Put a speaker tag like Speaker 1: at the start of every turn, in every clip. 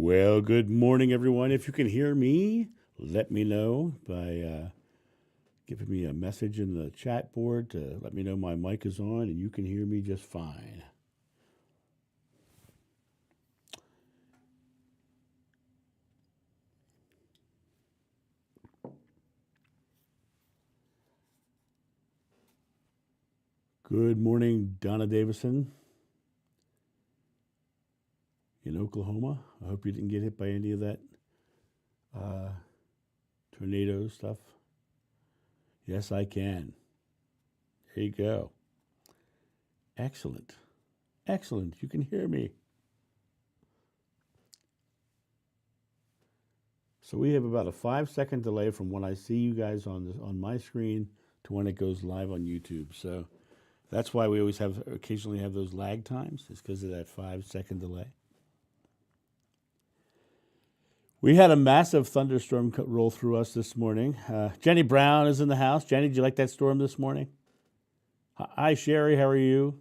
Speaker 1: Well, good morning, everyone. If you can hear me, let me know by giving me a message in the chat board to let me know my mic is on and you can hear me just fine. Good morning, Donna Davison in Oklahoma. I hope you didn't get hit by any of that tornado stuff. Yes, I can. There you go. Excellent. Excellent. You can hear me. So we have about a 5-second delay from when I see you guys on my screen to when it goes live on YouTube. So that's why we always occasionally have those lag times. It's because of that 5-second delay. We had a massive thunderstorm roll through us this morning. Jenny Brown is in the house. Jenny, did you like that storm this morning? Hi, Sherry. How are you?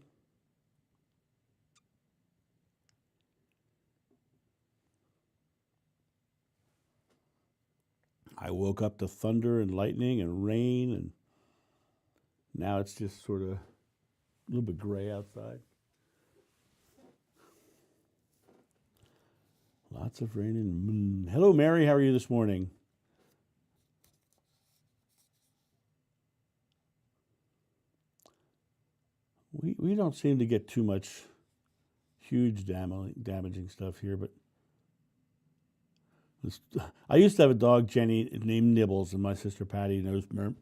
Speaker 1: I woke up to thunder and lightning and rain, and now it's just sort of a little bit gray outside. Lots of rain and Hello, Mary. How are you this morning? We don't seem to get too much huge damaging stuff here, but I used to have a dog, Jenny, named Nibbles, and my sister Patty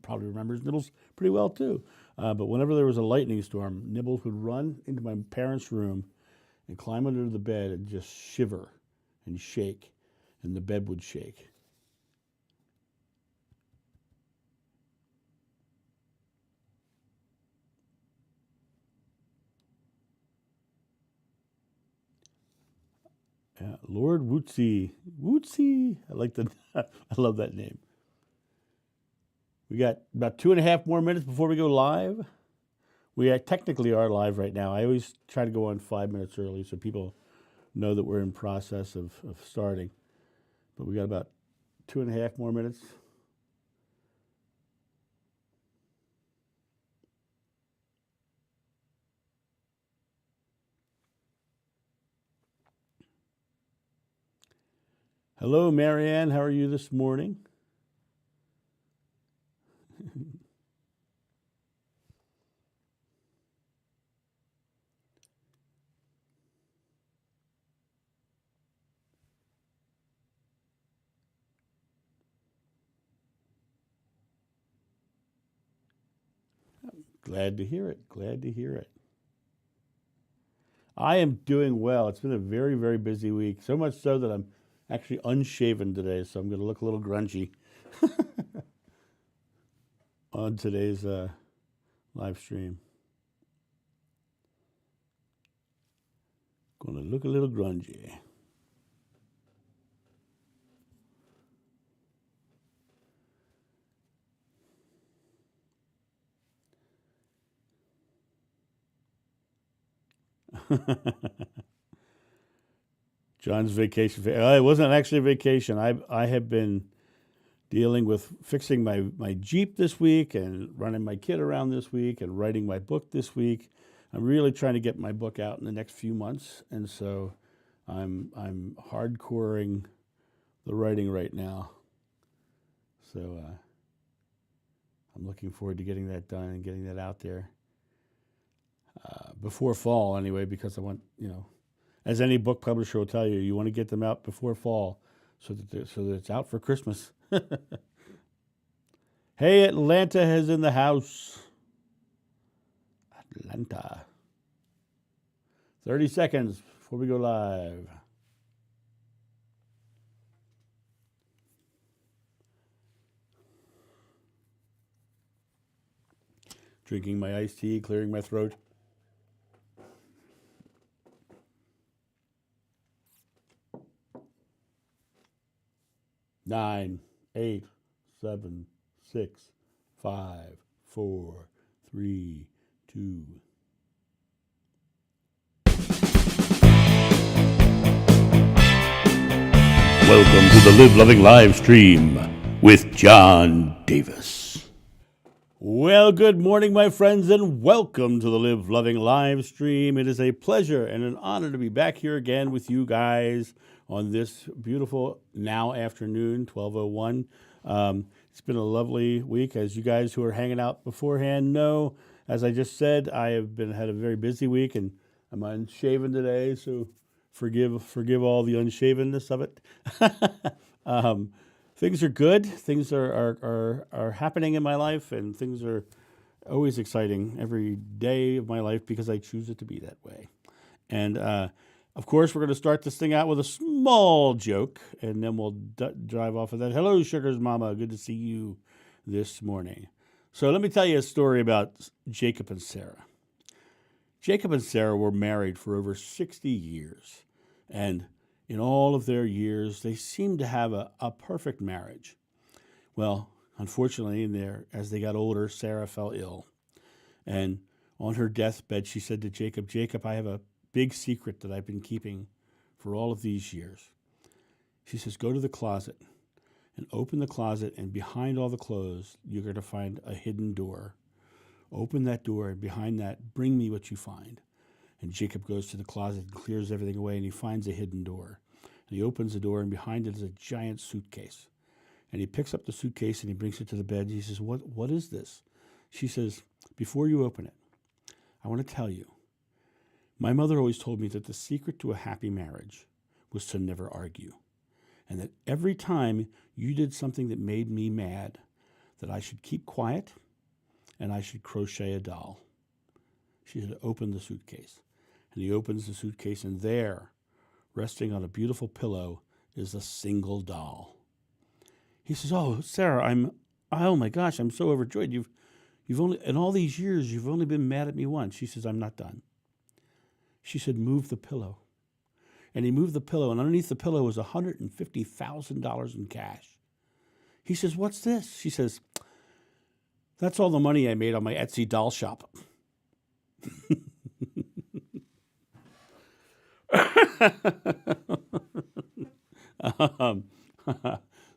Speaker 1: probably remembers Nibbles pretty well too. But whenever there was a lightning storm, Nibbles would run into my parents' room and climb under the bed and just shiver and shake, and the bed would shake. Yeah, Lord Wootsy. I like the. I love that name. We got about 2.5 more minutes before we go live. We technically are live right now. I always try to go on 5 minutes early so people know that we're in process of starting. But we got about 2.5 more minutes. Hello, Marianne. How are you this morning? Glad to hear it. Glad to hear it. I am doing well. It's been a very, very busy week. So much so that I'm actually unshaven today, so I'm going to look a little grungy on today's live stream. Going to look a little grungy. John's vacation. It wasn't actually a vacation. I have been dealing with fixing my Jeep this week and running my kid around this week and writing my book this week. I'm really trying to get my book out in the next few months, and so I'm hardcoring the writing right now. So I'm looking forward to getting that done and getting that out there before fall anyway, because I want, as any book publisher will tell you, you want to get them out before fall so that it's out for Christmas. Hey, Atlanta is in the house. Atlanta. 30 seconds before we go live. Drinking my iced tea, clearing my throat. Nine, 8, 7, 6, 5, 4, 3, 2. Welcome to the Live Loving live stream with John Davis. Well, good morning, my friends, and welcome to the Live Loving live stream. It is a pleasure and an honor to be back here again with you guys on this beautiful now afternoon, 12:01. It's been a lovely week, as you guys who are hanging out beforehand know. As I just said, I have had a very busy week, and I'm unshaven today, so forgive all the unshavenness of it. Things are good. Things are happening in my life, and things are always exciting every day of my life because I choose it to be that way. And of course, we're going to start this thing out with a small joke, and then we'll drive off of that. Hello, Sugar's Mama. Good to see you this morning. So let me tell you a story about Jacob and Sarah. Jacob and Sarah were married for over 60 years. And in all of their years, they seemed to have a perfect marriage. Well, unfortunately, as they got older, Sarah fell ill. And on her deathbed, she said to Jacob, Jacob, I have a big secret that I've been keeping for all of these years. She says, go to the closet and open the closet, and behind all the clothes, you're going to find a hidden door. Open that door, and behind that, bring me what you find. And Jacob goes to the closet and clears everything away, and he finds a hidden door. And he opens the door, and behind it is a giant suitcase. And he picks up the suitcase, and he brings it to the bed. He says, what is this? She says, before you open it, I want to tell you, my mother always told me that the secret to a happy marriage was to never argue. And that every time you did something that made me mad, that I should keep quiet and I should crochet a doll. She said, open the suitcase. And he opens the suitcase, and there, resting on a beautiful pillow, is a single doll. He says, oh, Sarah, oh my gosh, I'm so overjoyed. You've only, in all these years, you've only been mad at me once. She says, I'm not done. She said, move the pillow. And he moved the pillow, and underneath the pillow was $150,000 in cash. He says, what's this? She says, that's all the money I made on my Etsy doll shop.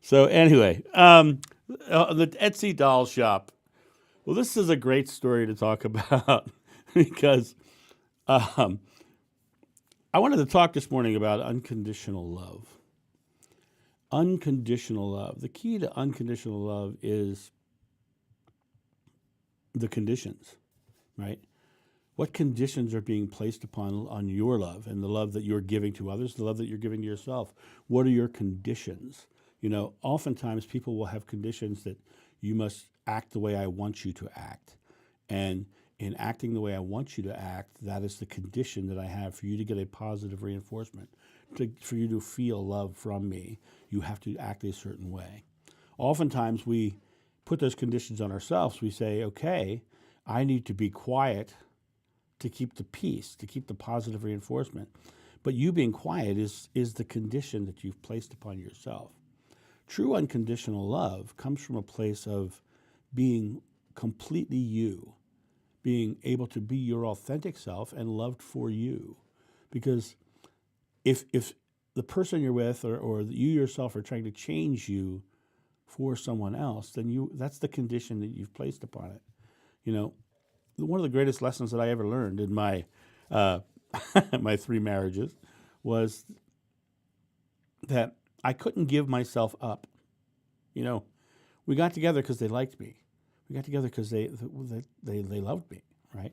Speaker 1: So anyway, the Etsy doll shop. Well, this is a great story to talk about because I wanted to talk this morning about unconditional love. Unconditional love. The key to unconditional love is the conditions, right? What conditions are being placed on your love and the love that you're giving to others, the love that you're giving to yourself? What are your conditions? You know, oftentimes people will have conditions that you must act the way I want you to act. And in acting the way I want you to act, that is the condition that I have for you to get a positive reinforcement. For you to feel love from me, you have to act a certain way. Oftentimes we put those conditions on ourselves. We say, okay, I need to be quiet to keep the peace, to keep the positive reinforcement. But you being quiet is the condition that you've placed upon yourself. True unconditional love comes from a place of being completely you, being able to be your authentic self and loved for you. Because if the person you're with or you yourself are trying to change you for someone else, then that's the condition that you've placed upon it. You know, one of the greatest lessons that I ever learned in my my 3 marriages was that I couldn't give myself up. You know, we got together because they liked me. We got together because they loved me, right?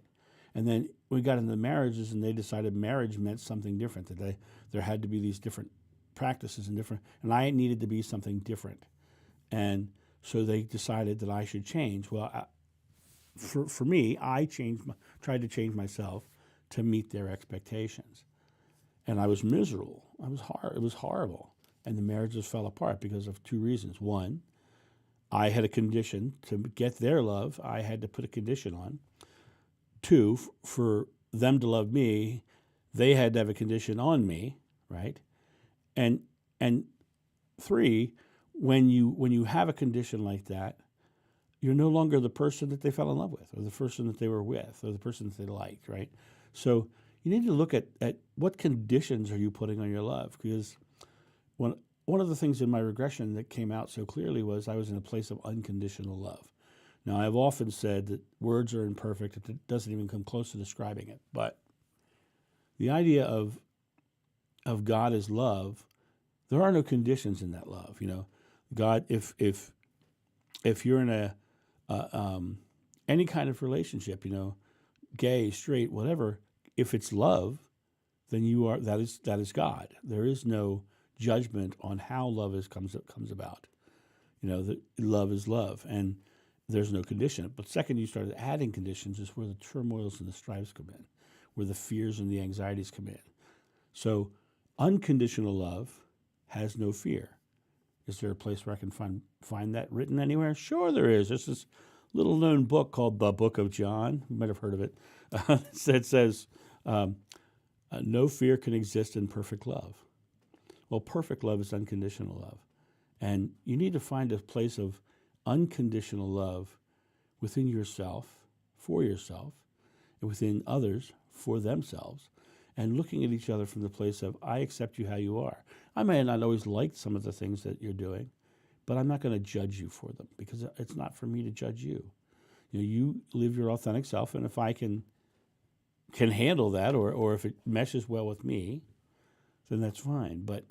Speaker 1: And then we got into marriages, and they decided marriage meant something different. That there had to be these different practices and I needed to be something different. And so they decided that I should change. Well, for me, I tried to change myself to meet their expectations. And I was miserable. It was horrible. And the marriages fell apart because of 2 reasons. One, I had a condition to get their love. I had to put a condition on. 2, for them to love me, they had to have a condition on me, right? And 3, when you have a condition like that, you're no longer the person that they fell in love with, or the person that they were with, or the person that they liked, right? So you need to look at what conditions are you putting on your love, because when one of the things in my regression that came out so clearly was I was in a place of unconditional love. Now, I've often said that words are imperfect. It doesn't even come close to describing it. But the idea of God as love, there are no conditions in that love. You know, God, if you're in any kind of relationship, you know, gay, straight, whatever, if it's love, then that is God. There is no judgment on how love comes about. You know, that love is love, and there's no condition. But second, you started adding conditions is where the turmoils and the strifes come in, where the fears and the anxieties come in. So unconditional love has no fear. Is there a place where I can find that written anywhere? Sure there is. There's this little known book called The Book of John. You might have heard of it. It says, no fear can exist in perfect love. Well, perfect love is unconditional love. And you need to find a place of unconditional love within yourself, for yourself, and within others, for themselves, and looking at each other from the place of, I accept you how you are. I may not always like some of the things that you're doing, but I'm not going to judge you for them because it's not for me to judge you. You know, you live your authentic self, and if I can handle that, or if it meshes well with me, then that's fine. But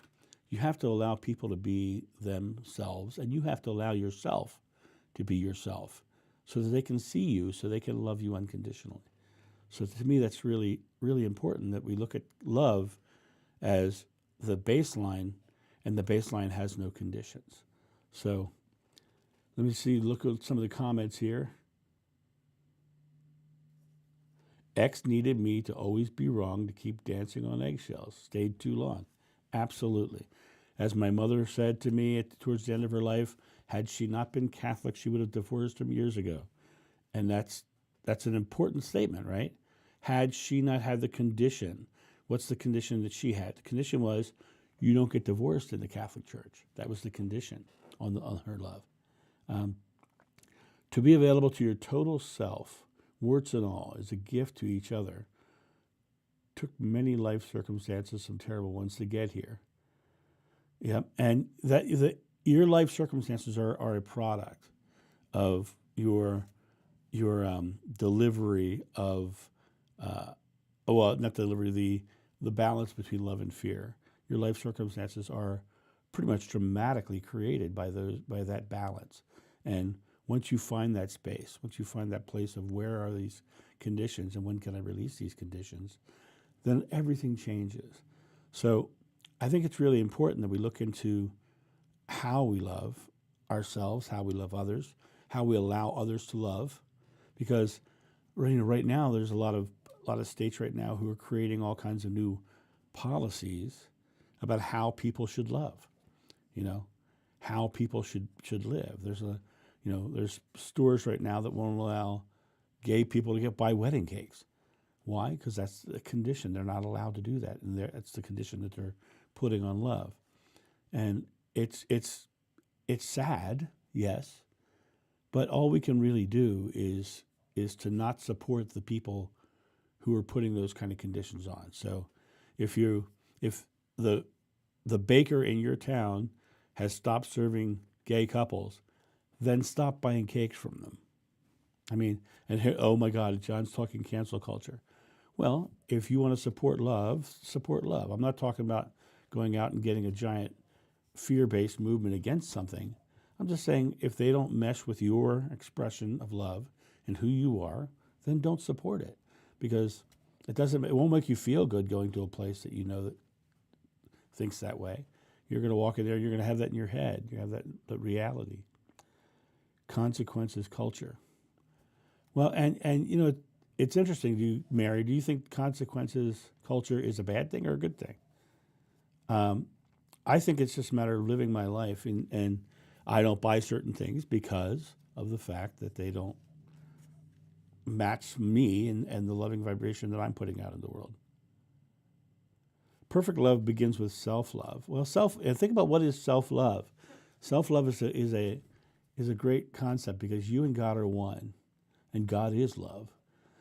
Speaker 1: you have to allow people to be themselves, and you have to allow yourself to be yourself so that they can see you, so they can love you unconditionally. So to me, that's really, really important that we look at love as the baseline, and the baseline has no conditions. So let me see, look at some of the comments here. X needed me to always be wrong to keep dancing on eggshells. Stayed too long. Absolutely. As my mother said to me towards the end of her life, had she not been Catholic, she would have divorced him years ago. And that's an important statement, right? Had she not had the condition, what's the condition that she had? The condition was, you don't get divorced in the Catholic Church. That was the condition on her love. To be available to your total self, warts and all, is a gift to each other. Took many life circumstances, some terrible ones, to get here. Yep, and your life circumstances are a product of your delivery of, not delivery, the balance between love and fear. Your life circumstances are pretty much dramatically created by that balance. And once you find that space, once you find that place of where are these conditions and when can I release these conditions, then everything changes. So I think it's really important that we look into how we love ourselves, how we love others, how we allow others to love, because right now there's a lot of states right now who are creating all kinds of new policies about how people should love, how people should live. There's stores right now that won't allow gay people to buy wedding cakes. Why? Because that's the condition. They're not allowed to do that, and that's the condition that they're putting on love. And it's sad, yes, but all we can really do is to not support the people who are putting those kind of conditions on. So if the baker in your town has stopped serving gay couples, then stop buying cakes from them. I mean, and here, oh my God, John's talking cancel culture. Well, if you want to support love, support love. I'm not talking about going out and getting a giant fear-based movement against something. I'm just saying if they don't mesh with your expression of love and who you are, then don't support it, because it won't make you feel good going to a place that you know that thinks that way. You're going to walk in there, you're going to have that in your head. You have that reality. Consequences culture. Well, and it's interesting. Mary, do you think consequences culture is a bad thing or a good thing? I think it's just a matter of living my life, and I don't buy certain things because of the fact that they don't match me and the loving vibration that I'm putting out in the world. Perfect love begins with self-love. Well, think about what is self-love. Self-love is a great concept because you and God are one, and God is love.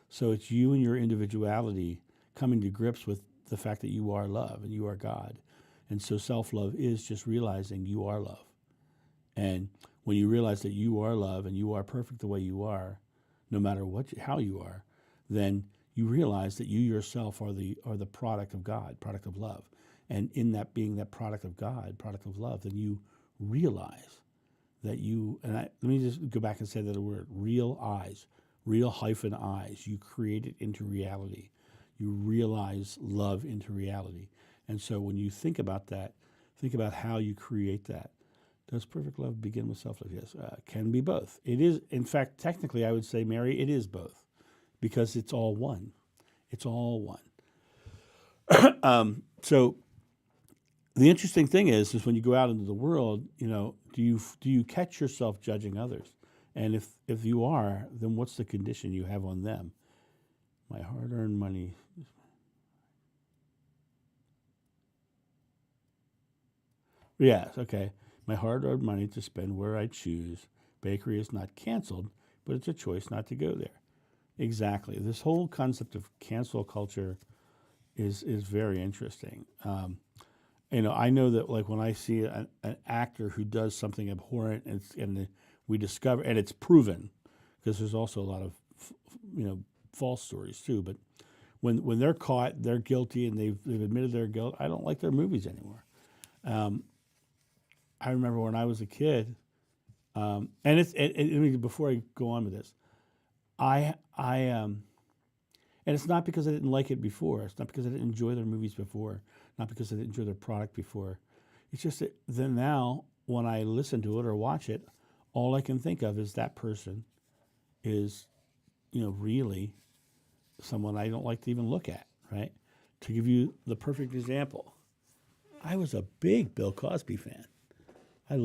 Speaker 1: So it's you and your individuality coming to grips with the fact that you are love and you are God. And so self-love is just realizing you are love. And when you realize that you are love and you are perfect the way you are, no matter how you are, then you realize that you yourself are the product of God, product of love. And in that being that product of God, product of love, then you realize that let me just go back and say that word, real eyes, real hyphen eyes. You create it into reality. You realize love into reality. And so when you think about that, think about how you create that. Does perfect love begin with self-love? Yes, can be both. It is, in fact, technically, I would say, Mary, it is both, because it's all one. It's all one. So the interesting thing is when you go out into the world, do you catch yourself judging others? And if you are, then what's the condition you have on them? My hard-earned money. Yes, okay. My hard-earned money to spend where I choose. Bakery is not canceled, but it's a choice not to go there. Exactly. This whole concept of cancel culture is very interesting. I know that, like, when I see an actor who does something abhorrent and we discover, and it's proven, because there's also a lot of false stories too. But when they're caught, they're guilty, and they've admitted their guilt. I don't like their movies anymore. I remember when I was a kid, and before I go on with this, and it's not because I didn't like it before. It's not because I didn't enjoy their movies before. Not because I didn't enjoy their product before. It's just that then now, when I listen to it or watch it, all I can think of is that person is, really someone I don't like to even look at, right? To give you the perfect example, I was a big Bill Cosby fan. I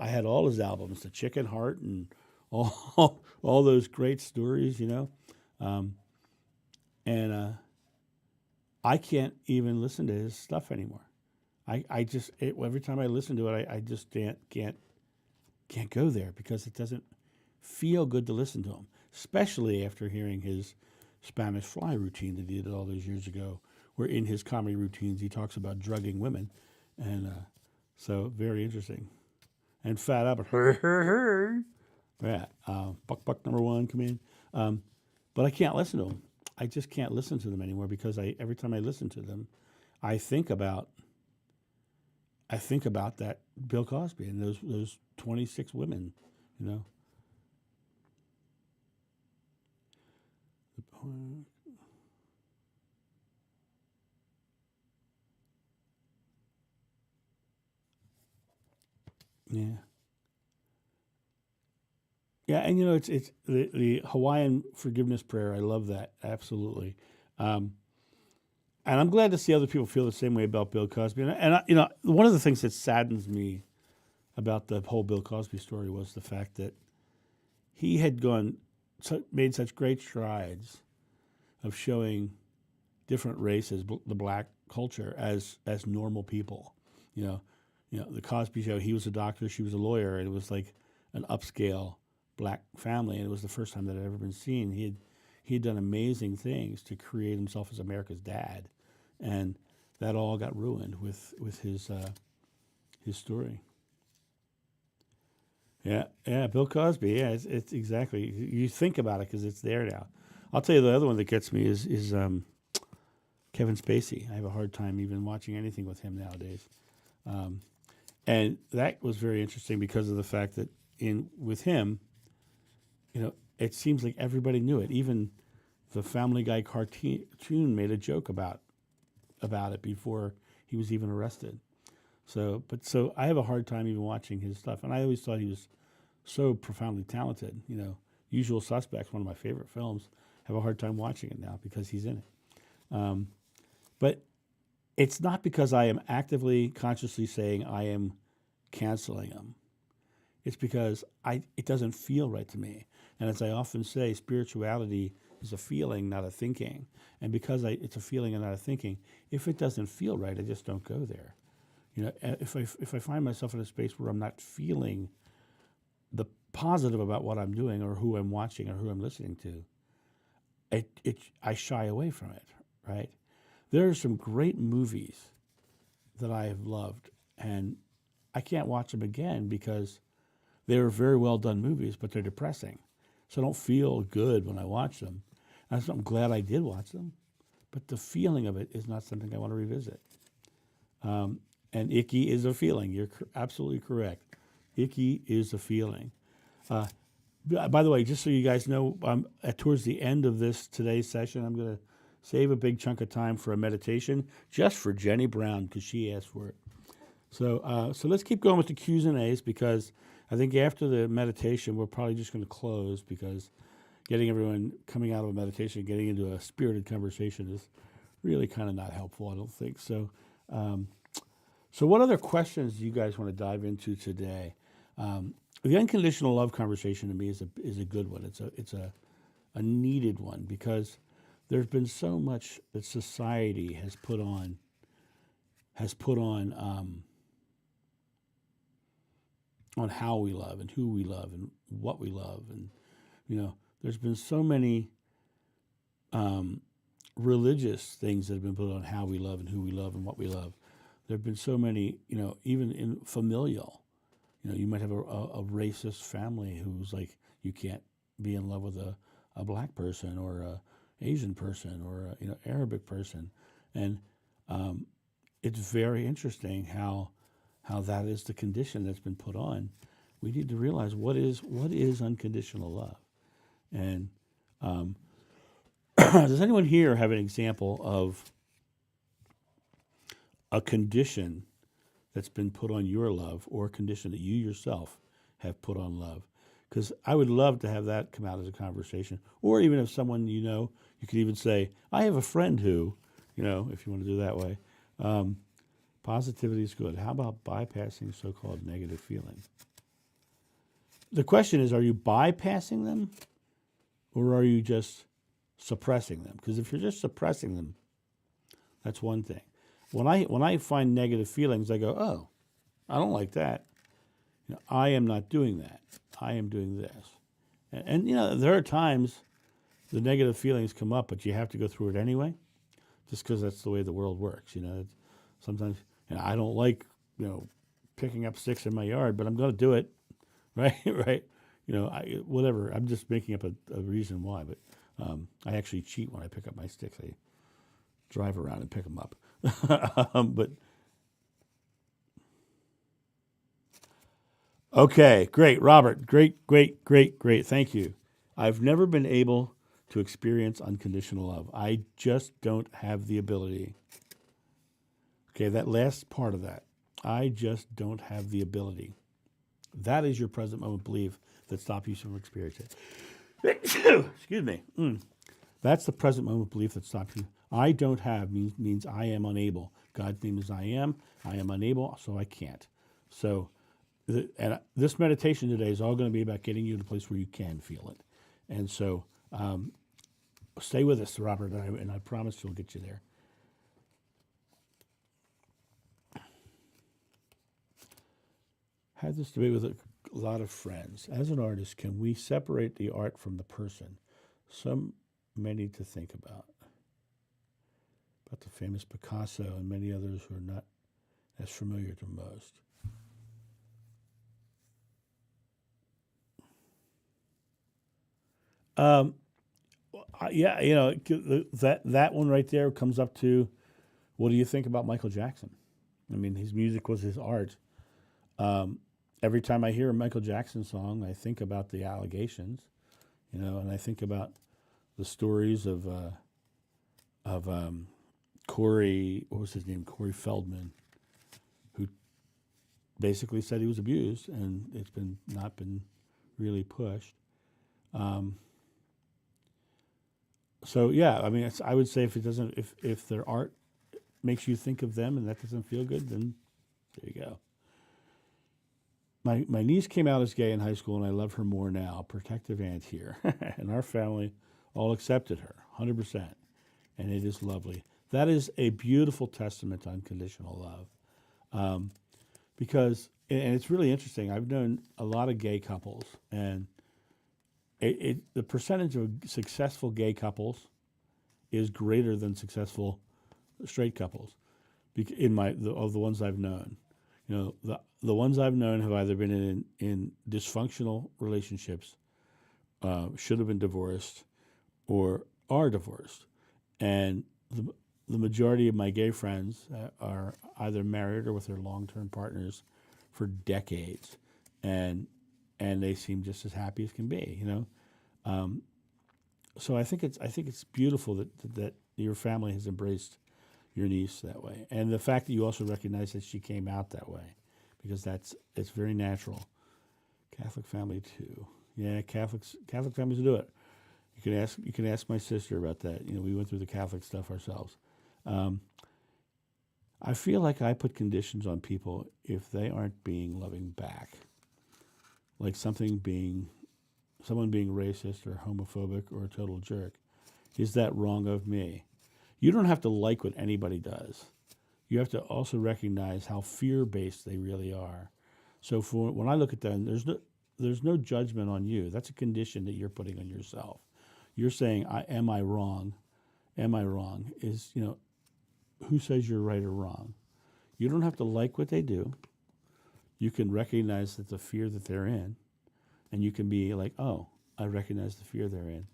Speaker 1: had all his albums, The Chicken Heart and all those great stories, and I can't even listen to his stuff anymore. I just every time I listen to it, I just can't go there because it doesn't feel good to listen to him, especially after hearing his Spanish Fly routine that he did all those years ago, where in his comedy routines he talks about drugging women, and so very interesting. And Fat Albert, yeah, Buck number one, come in, but I can't listen to them. I just can't listen to them anymore because every time I listen to them, I think about that Bill Cosby and those 26 women, Yeah. Yeah, and it's the Hawaiian forgiveness prayer. I love that, absolutely. And I'm glad to see other people feel the same way about Bill Cosby. And one of the things that saddens me about the whole Bill Cosby story was the fact that he had made such great strides of showing different races, the black culture, as normal people. The Cosby Show. He was a doctor, she was a lawyer, and it was like an upscale black family, and it was the first time that it had ever been seen. He had done amazing things to create himself as America's dad, and that all got ruined with his story. Yeah, Bill Cosby. Yeah, it's exactly. You think about it because it's there now. I'll tell you the other one that gets me is Kevin Spacey. I have a hard time even watching anything with him nowadays, and that was very interesting because of the fact that with him, it seems like everybody knew it. Even the Family Guy cartoon made a joke about it before he was even arrested. So I have a hard time even watching his stuff, and I always thought he was so profoundly talented. Usual Suspects, one of my favorite films. Have a hard time watching it now because he's in it. But it's not because I am actively, consciously saying I am canceling him. It's because it doesn't feel right to me. And as I often say, spirituality is a feeling, not a thinking. And because it's a feeling and not a thinking, if it doesn't feel right, I just don't go there. If I find myself in a space where I'm not feeling the positive about what I'm doing or who I'm watching or who I'm listening to, I shy away from it, right? There are some great movies that I have loved, and I can't watch them again because they were very well done movies, but they're depressing. So I don't feel good when I watch them. I'm glad I did watch them, but the feeling of it is not something I want to revisit. And icky is a feeling. You're absolutely correct. Icky is a feeling. By the way, just so you guys know, towards the end of today's session, I'm going to save a big chunk of time for a meditation just for Jenny Brown because she asked for it. So let's keep going with the Q's and A's because I think after the meditation, we're probably just going to close because getting everyone coming out of a meditation, getting into a spirited conversation is really kind of not helpful, I don't think. So what other questions do you guys want to dive into today? The unconditional love conversation to me is a good one. It's a needed one because there's been so much that society has put on how we love and who we love and what we love, and there's been so many religious things that have been put on how we love and who we love and what we love. There have been so many, even in familial. You might have a racist family who's like, you can't be in love with a black person or a Asian person or a Arabic person, and it's very interesting how that is the condition that's been put on. We need to realize what is unconditional love, and does anyone here have an example of a condition that's been put on your love, or a condition that you yourself have put on love? Because I would love to have that come out as a conversation. Or even if someone you could even say, I have a friend who, if you want to do it that way. Positivity is good. How about bypassing so-called negative feelings? The question is, are you bypassing them, or are you just suppressing them? Because if you're just suppressing them, that's one thing. When I find negative feelings, I go, oh, I don't like that. I am not doing that. I am doing this. And there are times the negative feelings come up, but you have to go through it anyway, just because that's the way the world works. Sometimes I don't like picking up sticks in my yard, but I'm going to do it, right? Right? Whatever. I'm just making up a reason why, but I actually cheat when I pick up my sticks. I drive around and pick them up. But okay, great, Robert. Great. Thank you. I've never been able to experience unconditional love. I just don't have the ability. Okay, that last part of that. I just don't have the ability. That is your present moment belief that stops you from experiencing it. Excuse me. That's the present moment belief that stops you. I don't have means I am unable. God's name is I am unable, so I can't. So, and this meditation today is all going to be about getting you to a place where you can feel it. And so, stay with us, Robert, and I promise we'll get you there. Had this debate with a lot of friends. As an artist, can we separate the art from the person? Many to think about the famous Picasso and many others who are not as familiar to most. That one right there comes up to, what do you think about Michael Jackson? I mean, his music was his art. Every time I hear a Michael Jackson song, I think about the allegations, and I think about the stories of Corey, what was his name? Corey Feldman, who basically said he was abused, and it's not been really pushed. So yeah, I mean, I would say if their art makes you think of them and that doesn't feel good, then there you go. My niece came out as gay in high school, and I love her more now. Protective aunt here, and our family all accepted her, 100%, and it is lovely. That is a beautiful testament to unconditional love, because, and it's really interesting. I've known a lot of gay couples, and the percentage of successful gay couples is greater than successful straight couples. of the ones I've known. The ones I've known have either been in dysfunctional relationships, should have been divorced, or are divorced, and the majority of my gay friends are either married or with their long-term partners for decades, and they seem just as happy as can be. So I think it's beautiful that your family has embraced your niece that way, and the fact that you also recognize that she came out that way, because it's very natural. Catholic family too, yeah. Catholic families do it. You can ask my sister about that. We went through the Catholic stuff ourselves. I feel like I put conditions on people if they aren't being loving back, like someone being racist or homophobic or a total jerk. Is that wrong of me? You don't have to like what anybody does. You have to also recognize how fear-based they really are. So when I look at them, there's no judgment on you. That's a condition that you're putting on yourself. You're saying, am I wrong? Am I wrong? Who says you're right or wrong? You don't have to like what they do. You can recognize that the fear that they're in, and you can be like, oh, I recognize the fear they're in.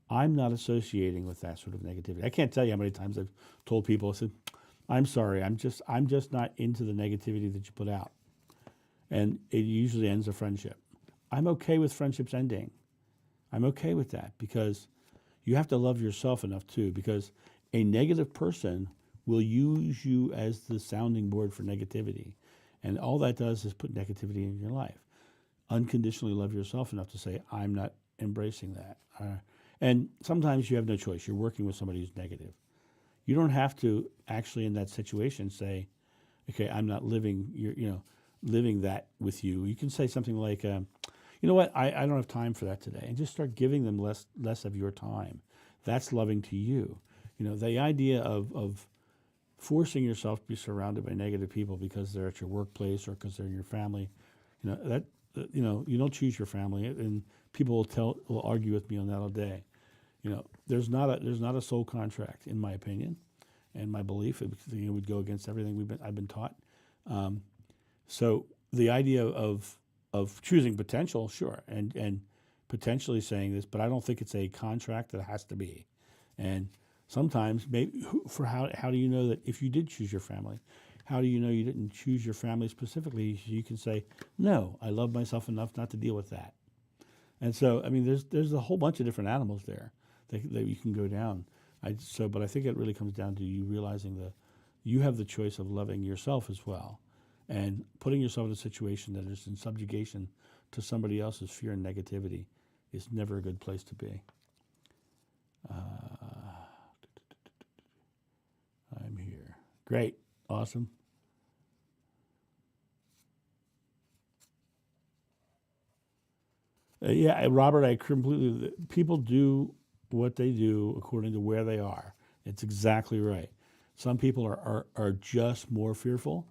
Speaker 1: I'm not associating with that sort of negativity. I can't tell you how many times I've told people, I said, I'm sorry, I'm just not into the negativity that you put out. And it usually ends a friendship. I'm okay with friendships ending. I'm okay with that, because you have to love yourself enough too, because a negative person will use you as the sounding board for negativity. And all that does is put negativity in your life. Unconditionally love yourself enough to say, I'm not embracing that. And sometimes you have no choice. You're working with somebody who's negative. You don't have to actually in that situation say, okay, I'm not living that with you. You can say something like, you know what, I don't have time for that today. And just start giving them less of your time. That's loving to you. The idea of forcing yourself to be surrounded by negative people because they're at your workplace or because they're in your family, you don't choose your family, and people will argue with me on that all day. There's not a soul contract, in my opinion, and my belief. It would go against everything I've been taught. So the idea of choosing potential, sure, and potentially saying this, but I don't think it's a contract that has to be. And sometimes, maybe how do you know that if you did choose your family? How do you know you didn't choose your family specifically? You can say, no, I love myself enough not to deal with that. And so, there's a whole bunch of different animals there that you can go down. But I think it really comes down to you realizing that you have the choice of loving yourself as well, and putting yourself in a situation that is in subjugation to somebody else's fear and negativity is never a good place to be. I'm here. Great. Awesome. Yeah, Robert, I completely. People do what they do according to where they are. It's exactly right. Some people are just more fearful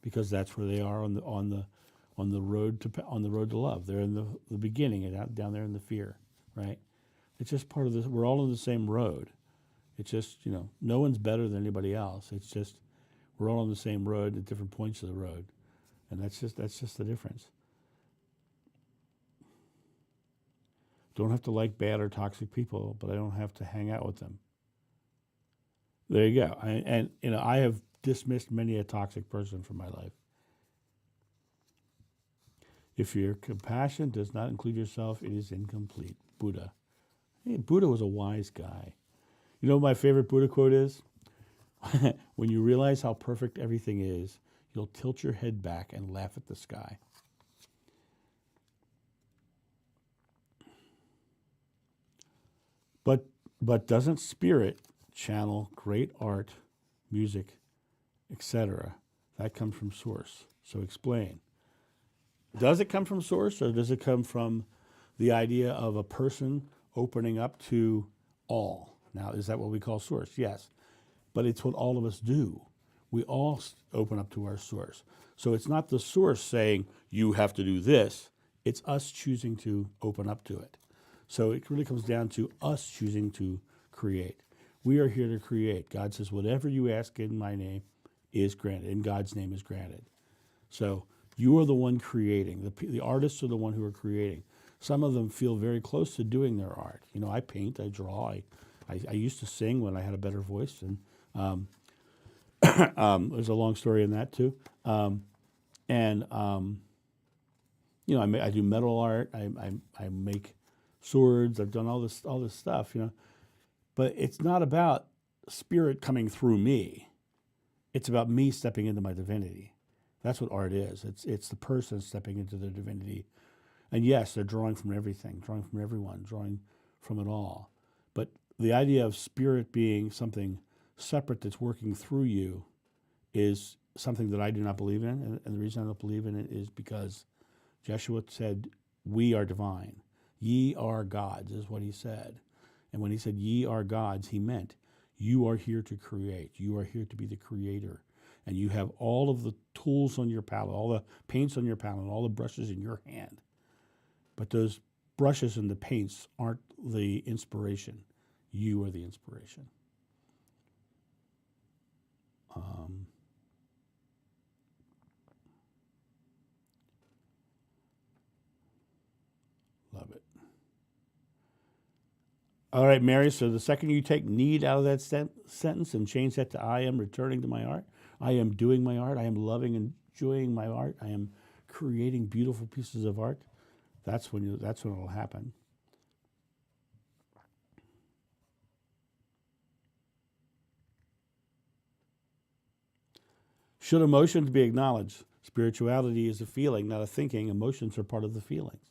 Speaker 1: because that's where they are on the road to love. They're in the beginning and down there in the fear, right? It's just part of this. We're all on the same road. It's just no one's better than anybody else. It's just we're all on the same road at different points of the road, and that's just the difference. Don't have to like bad or toxic people, but I don't have to hang out with them. There you go. I have dismissed many a toxic person from my life. If your compassion does not include yourself, it is incomplete. Buddha. Hey, Buddha was a wise guy. You know what my favorite Buddha quote is? When you realize how perfect everything is, you'll tilt your head back and laugh at the sky. But doesn't spirit channel great art, music, etc.? That comes from source. So explain. Does it come from source, or does it come from the idea of a person opening up to all? Now, is that what we call source? Yes. But it's what all of us do. We all open up to our source. So it's not the source saying, you have to do this. It's us choosing to open up to it. So it really comes down to us choosing to create. We are here to create. God says, whatever you ask in my name, is granted, in God's name is granted. So you are the one creating. The artists are the one who are creating. Some of them feel very close to doing their art. You know, I paint, I draw, I used to sing when I had a better voice, and there's a long story in that too. You know, I do metal art. I make swords. I've done all this stuff. You know, but it's not about spirit coming through me. It's about me stepping into my divinity. That's what art is. It's the person stepping into their divinity. And yes, they're drawing from everything, drawing from everyone, drawing from it all. But the idea of spirit being something separate that's working through you is something that I do not believe in. And the reason I don't believe in it is because Jeshua said, we are divine. Ye are gods, is what he said. And when he said, ye are gods, he meant you are here to create. You are here to be the creator. And you have all of the tools on your palette, all the paints on your palette, all the brushes in your hand. But those brushes and the paints aren't the inspiration. You are the inspiration. Love it. All right, Mary, so the second you take need out of that sentence and change that to I am returning to my art, I am doing my art, I am loving and enjoying my art, I am creating beautiful pieces of art, that's when it'll happen. Should emotions be acknowledged? Spirituality is a feeling, not a thinking. Emotions are part of the feelings.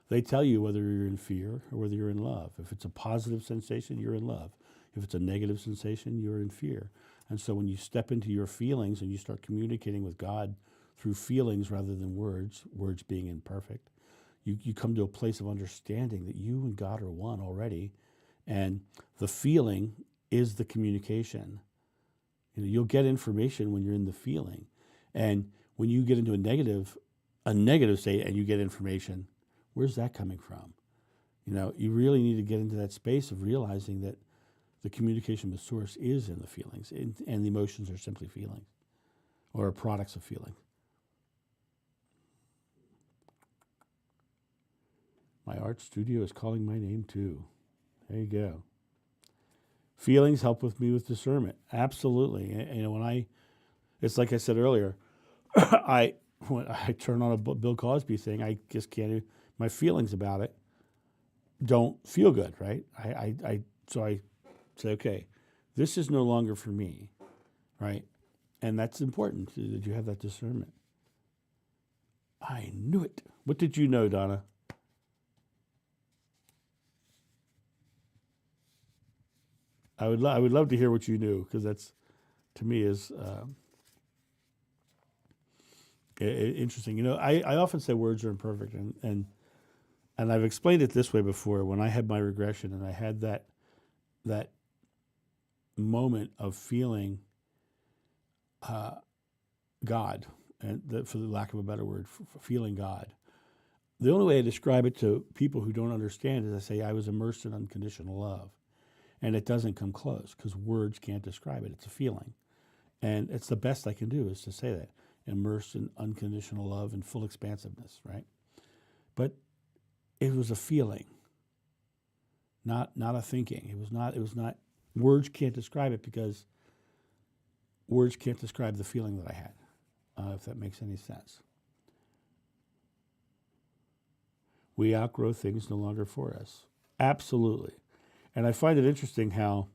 Speaker 1: They tell you whether you're in fear or whether you're in love. If it's a positive sensation, you're in love. If it's a negative sensation, you're in fear. And so when you step into your feelings and you start communicating with God through feelings rather than words being imperfect, you come to a place of understanding that you and God are one already. And the feeling is the communication. You know, you'll get information when you're in the feeling. And when you get into a negative state and you get information, where's that coming from? You know, you really need to get into that space of realizing that the communication with source is in the feelings, and the emotions are simply feelings or products of feeling. My art studio is calling my name too. There you go. Feelings help with me with discernment. Absolutely. You know, it's like I said earlier, when I turn on a Bill Cosby thing, I just can't. My feelings about it don't feel good, right? So I say, okay, this is no longer for me, right? And that's important that you have that discernment. I knew it. What did you know, Donna? I would love to hear what you knew, because that's, to me, is interesting. You know, I often say words are imperfect, and I've explained it this way before. When I had my regression and I had that moment of feeling God, and for the lack of a better word, for feeling God, the only way I describe it to people who don't understand is I say I was immersed in unconditional love. And it doesn't come close because words can't describe it. It's a feeling. And it's the best I can do is to say that. Immersed in unconditional love and full expansiveness, right? But it was a feeling, not a thinking. It was not, words can't describe it because words can't describe the feeling that I had, if that makes any sense. We outgrow things no longer for us. Absolutely. And I find it interesting how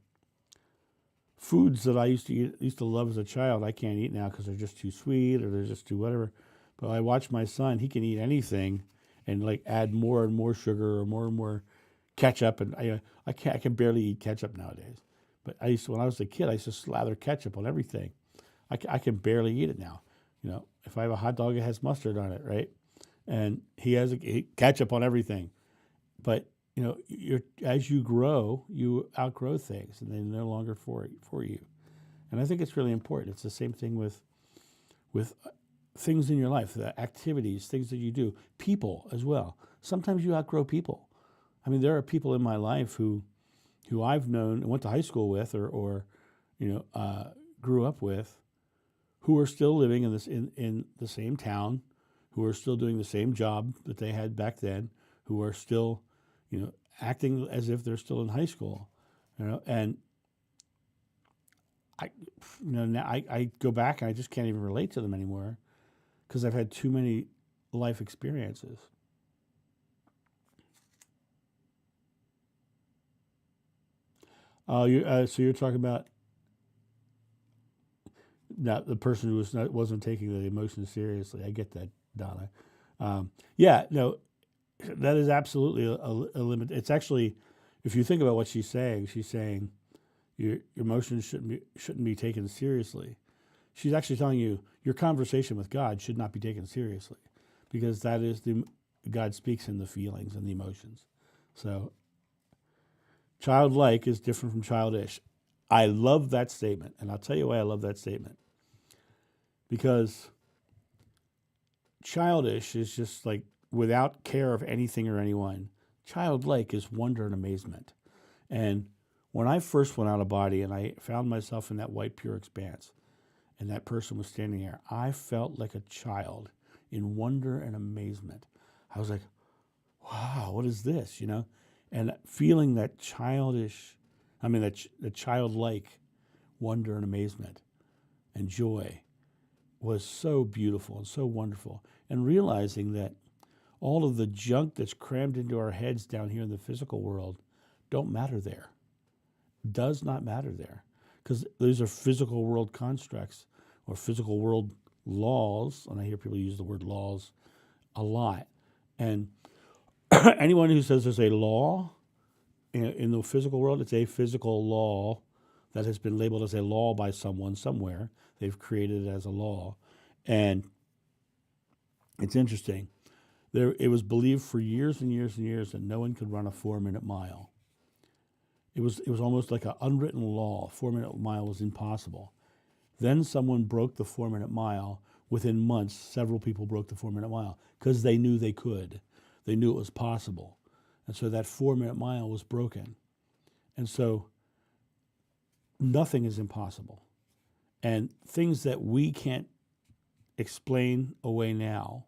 Speaker 1: foods that I used to love as a child, I can't eat now because they're just too sweet or they're just too whatever. But I watch my son; he can eat anything, and like add more and more sugar or more and more ketchup. And I can barely eat ketchup nowadays. But when I was a kid, I used to slather ketchup on everything. I can barely eat it now. You know, if I have a hot dog, it has mustard on it, right? And he has ketchup on everything. But you know, as you grow, you outgrow things, and they're no longer for you. And I think it's really important. It's the same thing with things in your life, the activities, things that you do, people as well. Sometimes you outgrow people. I mean, there are people in my life who I've known and went to high school with, or grew up with, who are still living in in the same town, who are still doing the same job that they had back then, who are still, acting as if they're still in high school, and I, now I go back and I just can't even relate to them anymore because I've had too many life experiences. So you're talking about not the person who wasn't taking the emotions seriously. I get that, Donna. Yeah, no, that is absolutely a limit. It's actually, if you think about what she's saying your emotions shouldn't be taken seriously. She's actually telling you your conversation with God should not be taken seriously, because that is God speaks in the feelings and the emotions. So childlike is different from childish. I love that statement, and I'll tell you why I love that statement. Because childish is just like without care of anything or anyone. Childlike is wonder and amazement. And when I first went out of body and I found myself in that white pure expanse, and that person was standing there, I felt like a child in wonder and amazement. I was like, wow, what is this, And feeling that that childlike wonder and amazement and joy was so beautiful and so wonderful. And realizing that all of the junk that's crammed into our heads down here in the physical world don't matter there. Does not matter there. Because those are physical world constructs or physical world laws. And I hear people use the word laws a lot. And anyone who says there's a law in the physical world, it's a physical law that has been labeled as a law by someone somewhere. They've created it as a law. And it's interesting. It was believed for years and years and years that no one could run a 4-minute mile. It was almost like an unwritten law. 4-minute mile was impossible. Then someone broke the 4-minute mile. Within months, several people broke the 4-minute mile because they knew they could. They knew it was possible. And so that 4-minute mile was broken. And so nothing is impossible. And things that we can't explain away now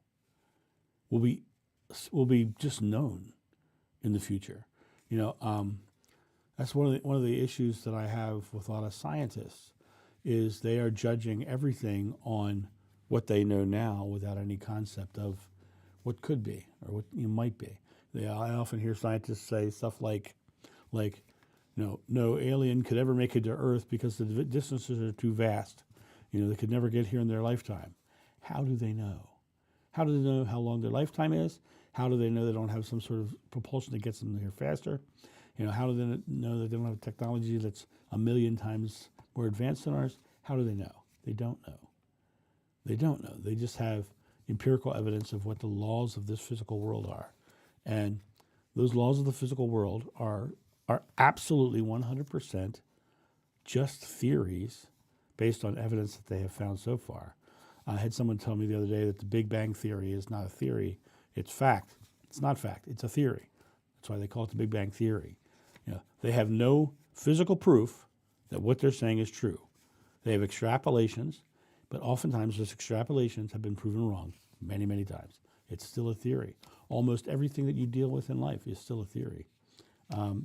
Speaker 1: will be just known in the future. That's one of the issues that I have with a lot of scientists is they are judging everything on what they know now without any concept of what could be or what might be. I often hear scientists say stuff like, no alien could ever make it to Earth because the distances are too vast. They could never get here in their lifetime. How do they know? How do they know how long their lifetime is? How do they know they don't have some sort of propulsion that gets them here faster? How do they know that they don't have technology that's 1,000,000 times more advanced than ours? How do they know? They don't know. They don't know. They just have empirical evidence of what the laws of this physical world are. And those laws of the physical world are absolutely 100% just theories based on evidence that they have found so far. I had someone tell me the other day that the Big Bang Theory is not a theory, it's fact. It's not fact, it's a theory. That's why they call it the Big Bang Theory. They have no physical proof that what they're saying is true. They have extrapolations, but oftentimes those extrapolations have been proven wrong many, many times. It's still a theory. Almost everything that you deal with in life is still a theory,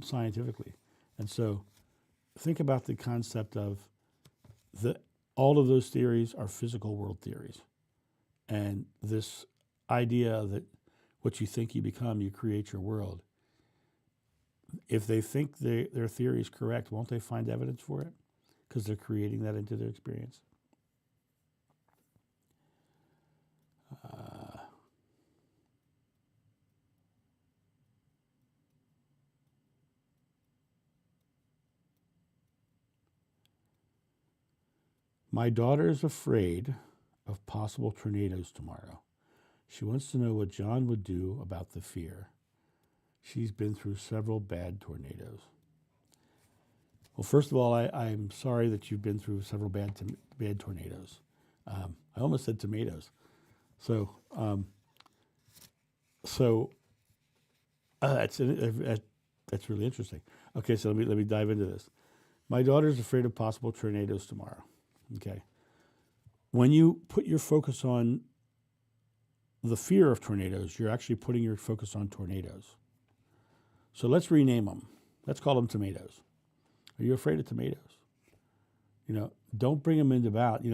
Speaker 1: scientifically. And so think about the concept of all of those theories are physical world theories. And this idea that what you think you become, you create your world. If they think their theory is correct, won't they find evidence for it? Because they're creating that into their experience. My daughter is afraid of possible tornadoes tomorrow. She wants to know what John would do about the fear. She's been through several bad tornadoes. Well, first of all, I'm sorry that you've been through several bad tornadoes. I almost said tomatoes. So that's really interesting. Okay, so let me dive into this. My daughter's afraid of possible tornadoes tomorrow. Okay. When you put your focus on the fear of tornadoes, you're actually putting your focus on tornadoes. So let's rename them. Let's call them tomatoes. Are you afraid of tomatoes? Don't bring them into about,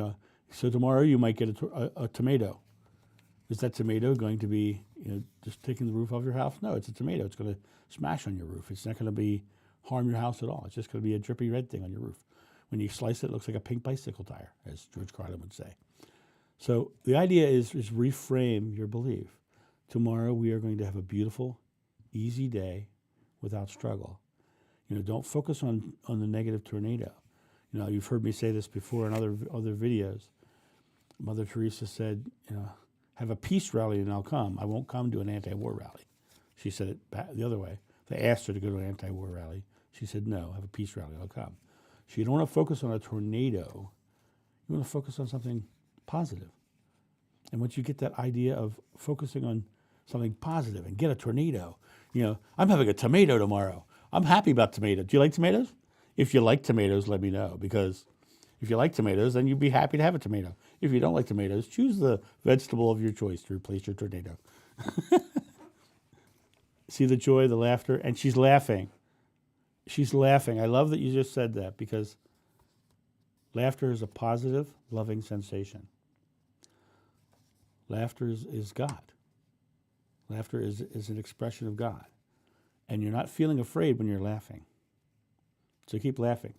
Speaker 1: so tomorrow you might get a tomato. Is that tomato going to be, just taking the roof off your house? No, it's a tomato. It's going to smash on your roof. It's not going to harm your house at all. It's just going to be a drippy red thing on your roof. When you slice it, it looks like a pink bicycle tire, as George Carlin would say. So the idea is reframe your belief. Tomorrow we are going to have a beautiful, easy day without struggle. Don't focus on the negative tornado. You've heard me say this before in other videos. Mother Teresa said, have a peace rally and I'll come. I won't come to an anti-war rally. She said it the other way. They asked her to go to an anti-war rally. She said, no, have a peace rally, I'll come. So you don't want to focus on a tornado. You want to focus on something positive. And once you get that idea of focusing on something positive and get a tornado, I'm having a tomato tomorrow. I'm happy about tomatoes. Do you like tomatoes? If you like tomatoes, let me know, because if you like tomatoes, then you'd be happy to have a tomato. If you don't like tomatoes, choose the vegetable of your choice to replace your tornado. See the joy, the laughter, and she's laughing. She's laughing. I love that you just said that, because laughter is a positive, loving sensation. Laughter is God. Laughter is an expression of God. And you're not feeling afraid when you're laughing. So keep laughing.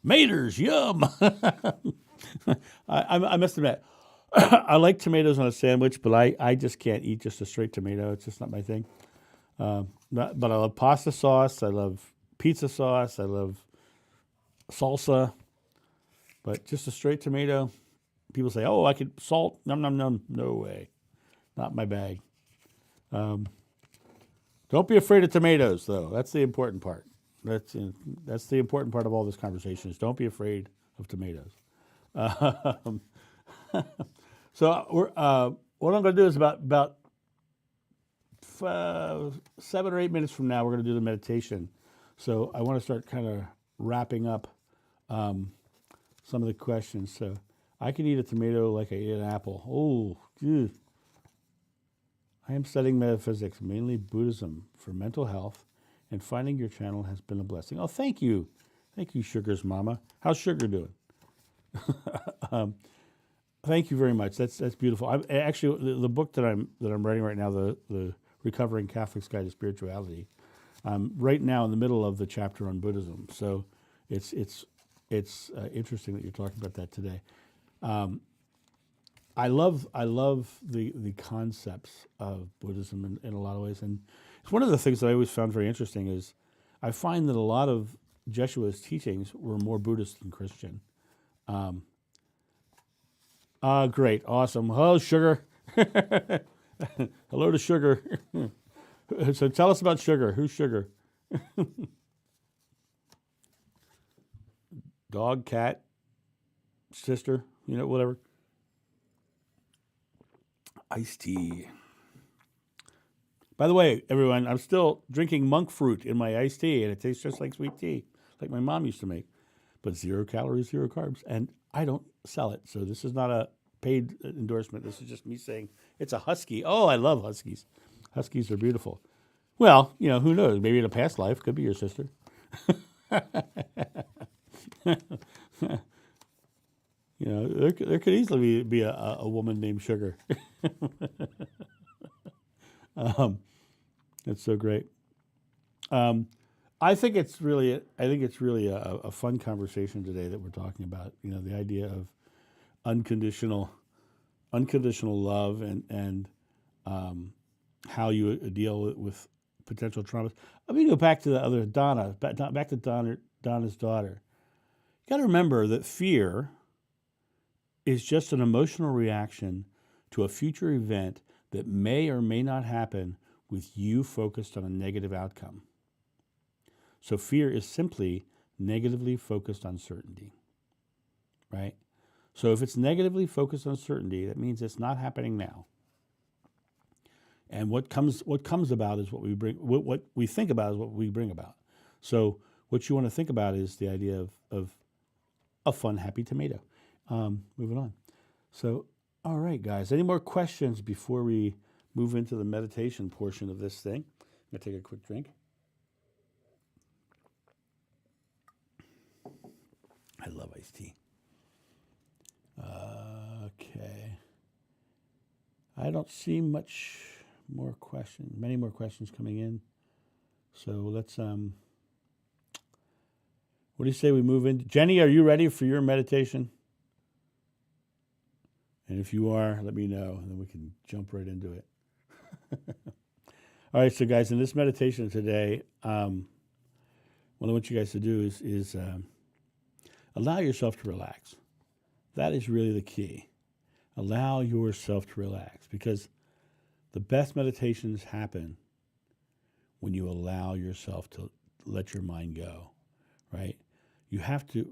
Speaker 1: Maters, yum! I must admit, I like tomatoes on a sandwich, but I just can't eat just a straight tomato. It's just not my thing. But I love pasta sauce. I love pizza sauce. I love salsa. But just a straight tomato, people say, oh, I could salt. Num, num, num. No way. Not my bag. Don't be afraid of tomatoes, though. That's the important part. That's the important part of all this conversation is don't be afraid of tomatoes. So what I'm going to do is about 7 or 8 minutes from now, we're going to do the meditation. So I want to start kind of wrapping up some of the questions. So I can eat a tomato like I eat an apple. Oh, geez. I am studying metaphysics, mainly Buddhism, for mental health, and finding your channel has been a blessing. Oh, thank you. Thank you, Sugar's mama. How's Sugar doing? Thank you very much. That's beautiful. Actually, the book that I'm writing right now, the Recovering Catholic's Guide to Spirituality, I'm right now in the middle of the chapter on Buddhism. So it's interesting that you're talking about that today. I love the concepts of Buddhism in a lot of ways, and it's one of the things that I always found very interesting is I find that a lot of Jeshua's teachings were more Buddhist than Christian. Great, awesome. Hello, Sugar. Hello to Sugar. So tell us about Sugar. Who's Sugar? Dog, cat, sister, whatever. Iced tea. By the way, everyone, I'm still drinking monk fruit in my iced tea, and it tastes just like sweet tea, like my mom used to make. But 0 calories, 0 carbs. And I don't sell it, so this is not a paid endorsement. This is just me saying it's a husky. Oh, I love huskies. Huskies are beautiful. Well, who knows? Maybe in a past life, could be your sister. There could easily be a woman named Sugar. That's so great. I think it's really a fun conversation today that we're talking about. The idea of unconditional love and how you deal with potential traumas. Let me go back to the other Donna. Back to Donna's daughter. You got to remember that fear is just an emotional reaction to a future event that may or may not happen with you focused on a negative outcome. So fear is simply negatively focused uncertainty, right? So if it's negatively focused uncertainty, that means it's not happening now. And what comes about is what we bring. What we think about is what we bring about. So what you want to think about is the idea of a fun, happy tomato. Moving on. So, all right, guys, any more questions before we move into the meditation portion of this thing? I'm going to take a quick drink. I love iced tea. Okay. I don't see many more questions coming in. So let's, what do you say we move in? Jenny, are you ready for your meditation? And if you are, let me know, and then we can jump right into it. All right, so guys, in this meditation today, what I want you guys to do is allow yourself to relax. That is really the key. Allow yourself to relax, because the best meditations happen when you allow yourself to let your mind go, right? You have to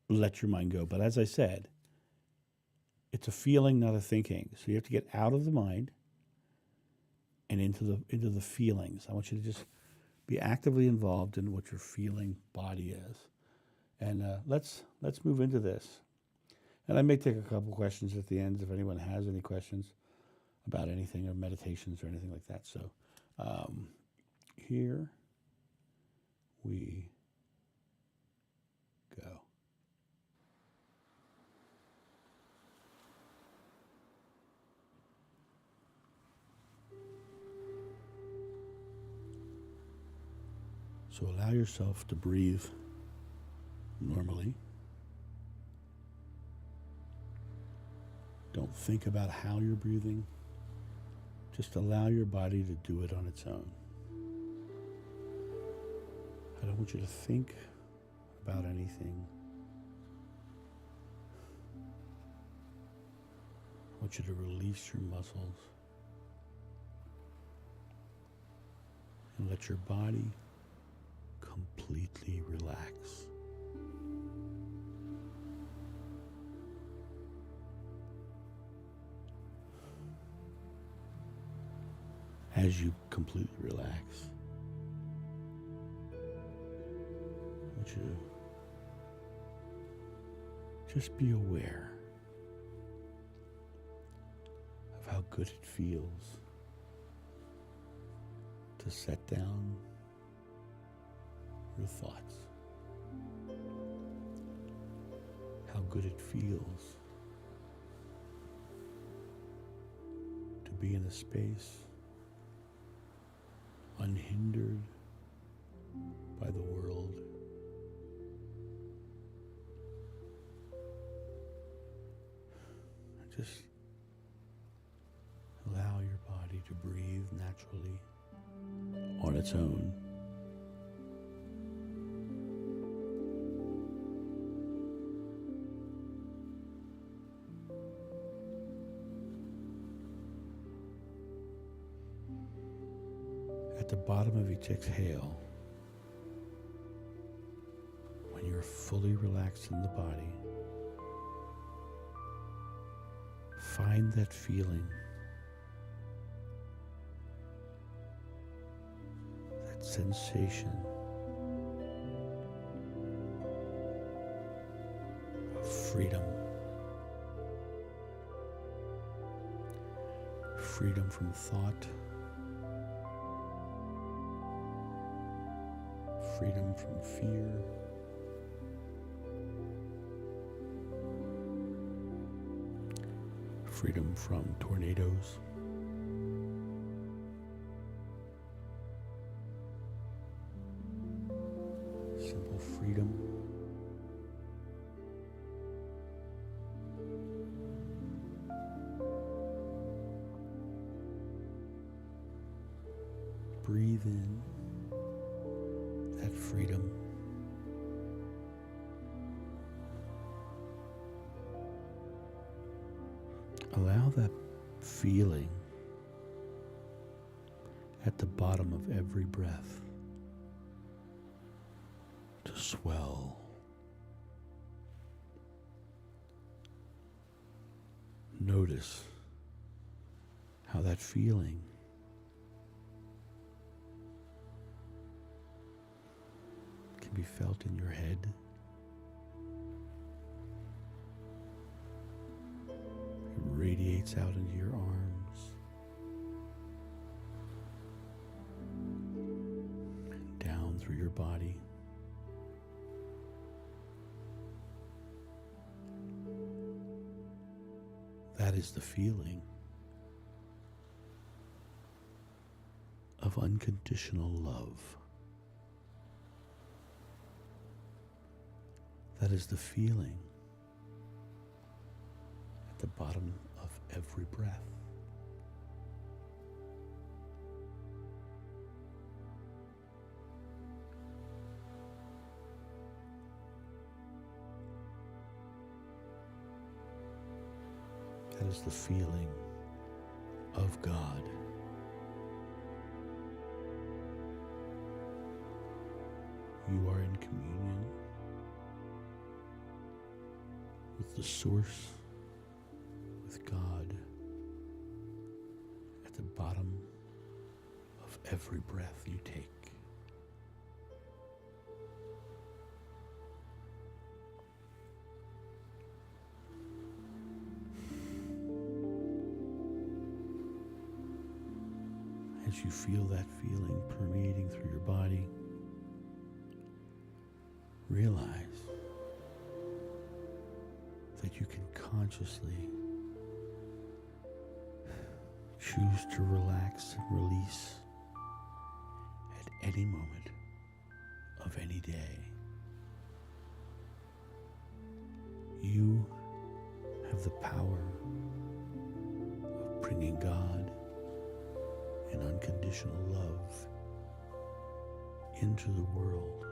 Speaker 1: let your mind go. But as I said, it's a feeling, not a thinking. So you have to get out of the mind and into the feelings. I want you to just be actively involved in what your feeling body is. And let's move into this. And I may take a couple questions at the end if anyone has any questions about anything or meditations or anything like that. So here we go. So allow yourself to breathe normally. Don't think about how you're breathing. Just allow your body to do it on its own. I don't want you to think about anything. I want you to release your muscles and let your body completely relax. As you completely relax, I want you to just be aware of how good it feels to set down your thoughts. How good it feels to be in a space unhindered by the world. Just allow your body to breathe naturally on its own. At the bottom of each exhale, when you're fully relaxed in the body, find that feeling, that sensation of freedom. Freedom from thought, freedom from fear, freedom from tornadoes, simple freedom. Breathe in that freedom. Allow that feeling at the bottom of every breath to swell. Notice how that feeling can be felt in your head, radiates out into your arms, down through your body. That is the feeling of unconditional love. That is the feeling at the bottom of every breath. That is the feeling of God. You are in communion with the source, with God, at the bottom of every breath you take. As you feel that feeling permeating through your body, realize that you can consciously choose to relax and release at any moment of any day. You have the power of bringing God and unconditional love into the world.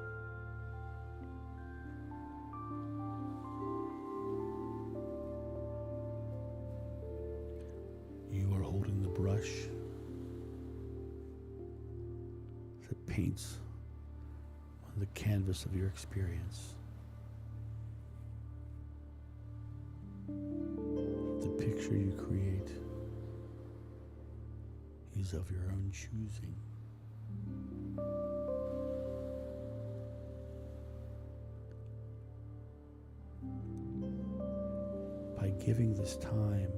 Speaker 1: You are holding the brush that paints on the canvas of your experience. The picture you create is of your own choosing. By giving this time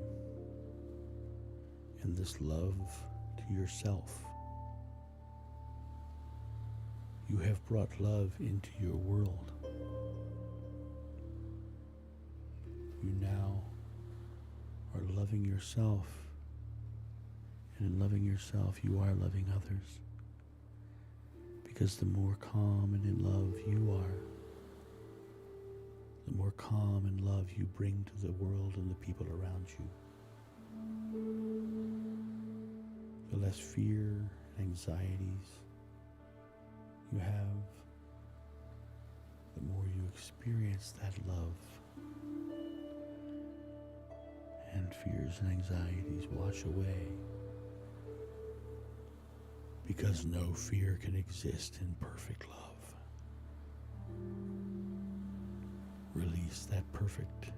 Speaker 1: and this love to yourself, you have brought love into your world. You now are loving yourself. And in loving yourself, you are loving others. Because the more calm and in love you are, the more calm and love you bring to the world and the people around you. The less fear and anxieties you have, the more you experience that love. And fears and anxieties wash away. Because no fear can exist in perfect love. Release that perfect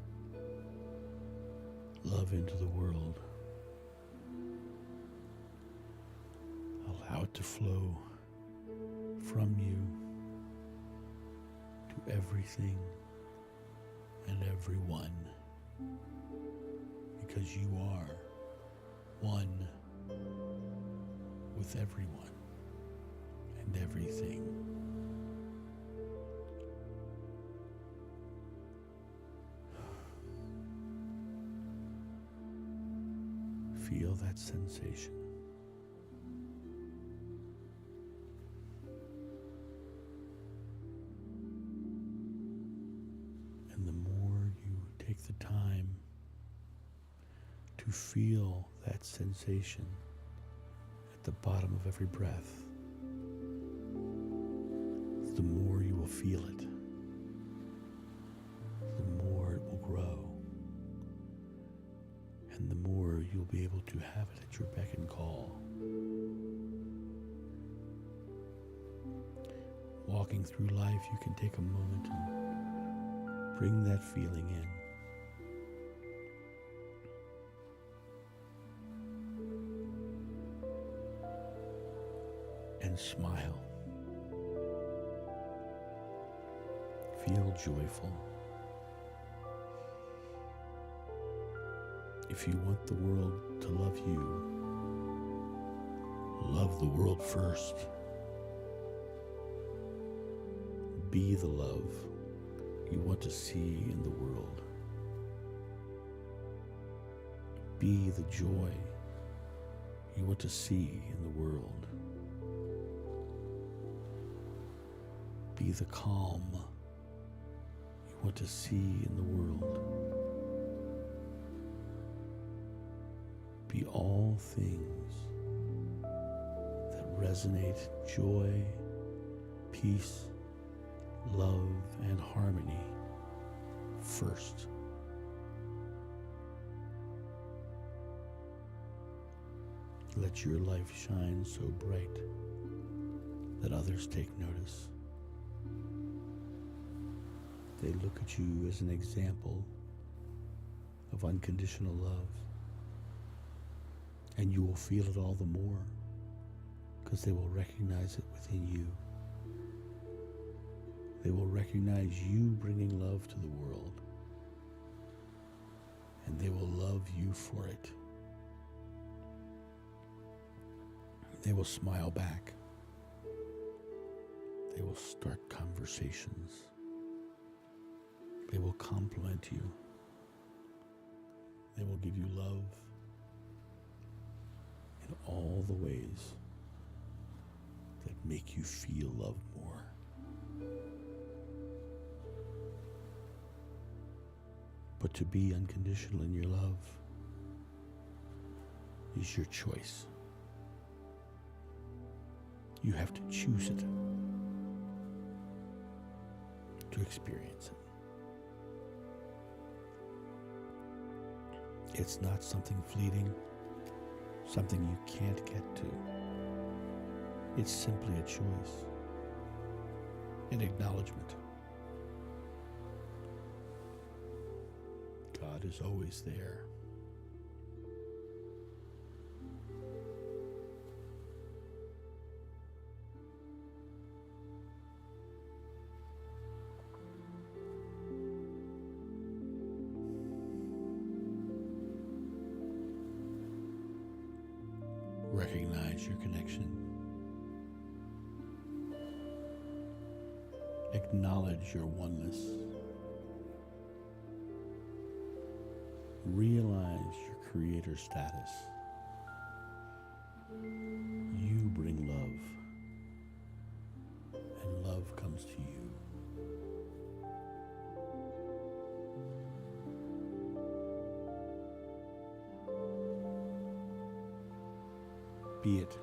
Speaker 1: love into the world. Allow it to flow from you to everything and everyone. Because you are one with everyone and everything. Feel that sensation. And the more you take the time to feel that sensation at the bottom of every breath, the more you will feel it, the more it will grow, and the more you'll be able to have it at your beck and call. Walking through life, you can take a moment and bring that feeling in. And smile. Feel joyful. If you want the world to love you, love the world first. Be the love you want to see in the world. Be the joy you want to see in the world. Be the calm you want to see in the world. Be all things that resonate joy, peace, love, and harmony first. Let your life shine so bright that others take notice. They look at you as an example of unconditional love. And you will feel it all the more because they will recognize it within you. They will recognize you bringing love to the world. And they will love you for it. They will smile back. They will start conversations. They will compliment you. They will give you love in all the ways that make you feel love more. But to be unconditional in your love is your choice. You have to choose it to experience it. It's not something fleeting, something you can't get to. It's simply a choice, an acknowledgement. God is always there. Recognize your connection. Acknowledge your oneness. Realize your creator status. You bring love, and love comes to you. Be it.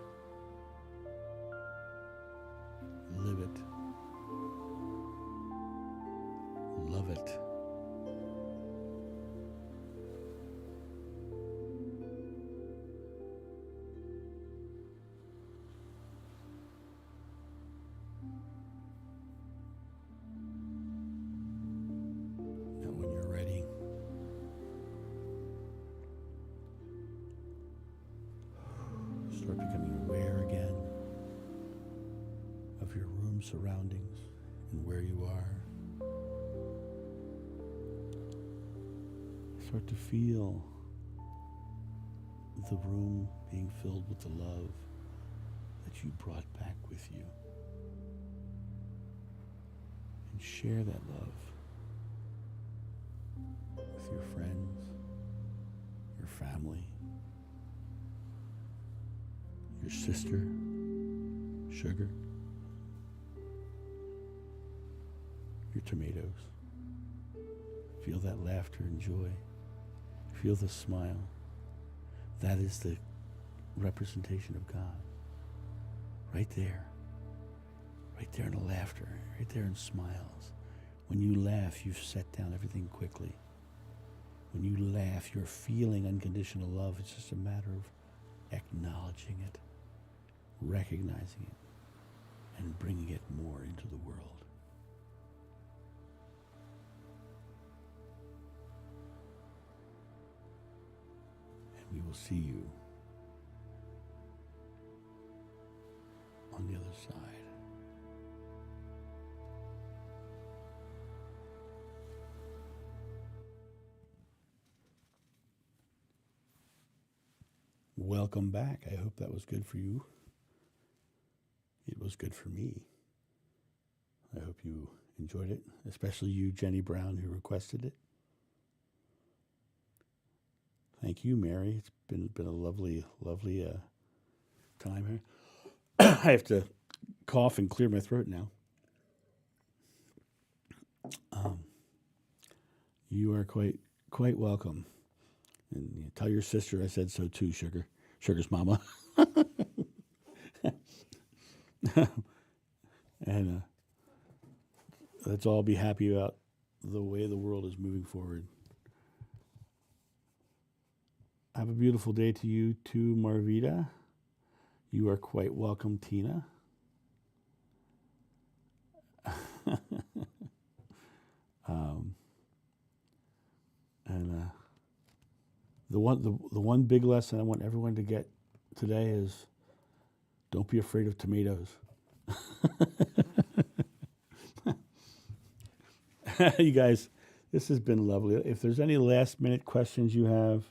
Speaker 1: Live it. Love it. Now when you're ready, start becoming aware again of your room surroundings and where you are. Start to feel the room being filled with the love that you brought back with you. And share that love with your friends, your family, your sister, sugar, your tomatoes. Feel that laughter and joy. Feel the smile. That is the representation of God. Right there. Right there in the laughter. Right there in smiles. When you laugh, you've set down everything quickly. When you laugh, you're feeling unconditional love. It's just a matter of acknowledging it, recognizing it, and bringing it more into the world. We will see you on the other side. welcome back. I hope that was good for you. It was good for me. I hope you enjoyed it, especially you, Jenny Brown, who requested it. Thank you, Mary. It's been a lovely time here. I have to cough and clear my throat now. You are quite welcome. And tell your sister I said so too, Sugar. Sugar's mama. And let's all be happy about the way the world is moving forward. Have a beautiful day to you too, Marvita. You are quite welcome, Tina. The one big lesson I want everyone to get today is don't be afraid of tomatoes. You guys, this has been lovely. If there's any last minute questions you have,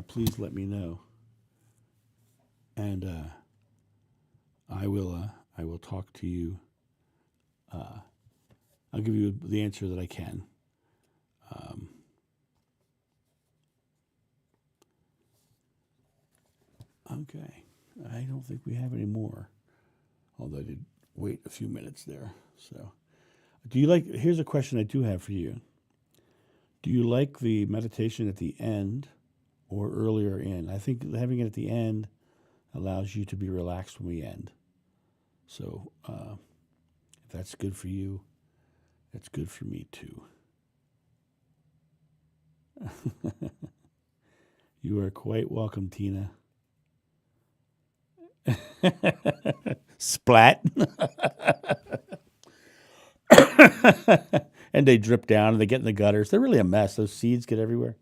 Speaker 1: please let me know, and I will talk to you. I'll give you the answer that I can. Okay, I don't think we have any more, although I did wait a few minutes there. So, here's a question I do have for you. Do you like the meditation at the end or earlier in? I think having it at the end allows you to be relaxed when we end. So if that's good for you, it's good for me too. You are quite welcome, Tina. Splat. And they drip down and they get in the gutters. They're really a mess. Those seeds get everywhere.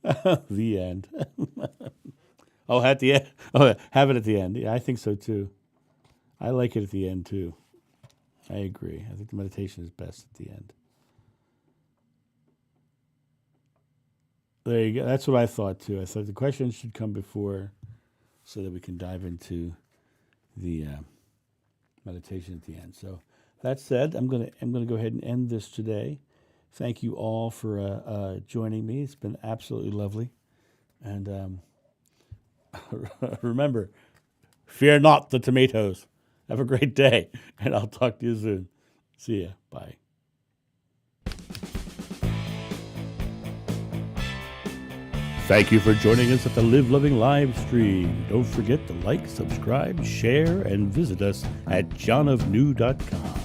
Speaker 1: The end. At the end. Oh, have it at the end. Yeah, I think so too. I like it at the end too. I agree. I think the meditation is best at the end. There you go. That's what I thought too. I thought the questions should come before, so that we can dive into the meditation at the end. So that said, I'm gonna go ahead and end this today. Thank you all for joining me. It's been absolutely lovely, and remember, fear not the tomatoes. Have a great day, and I'll talk to you soon. See ya. Bye. Thank you for joining us at the Live Loving live stream. Don't forget to like, subscribe, share, and visit us at johnofnew.com.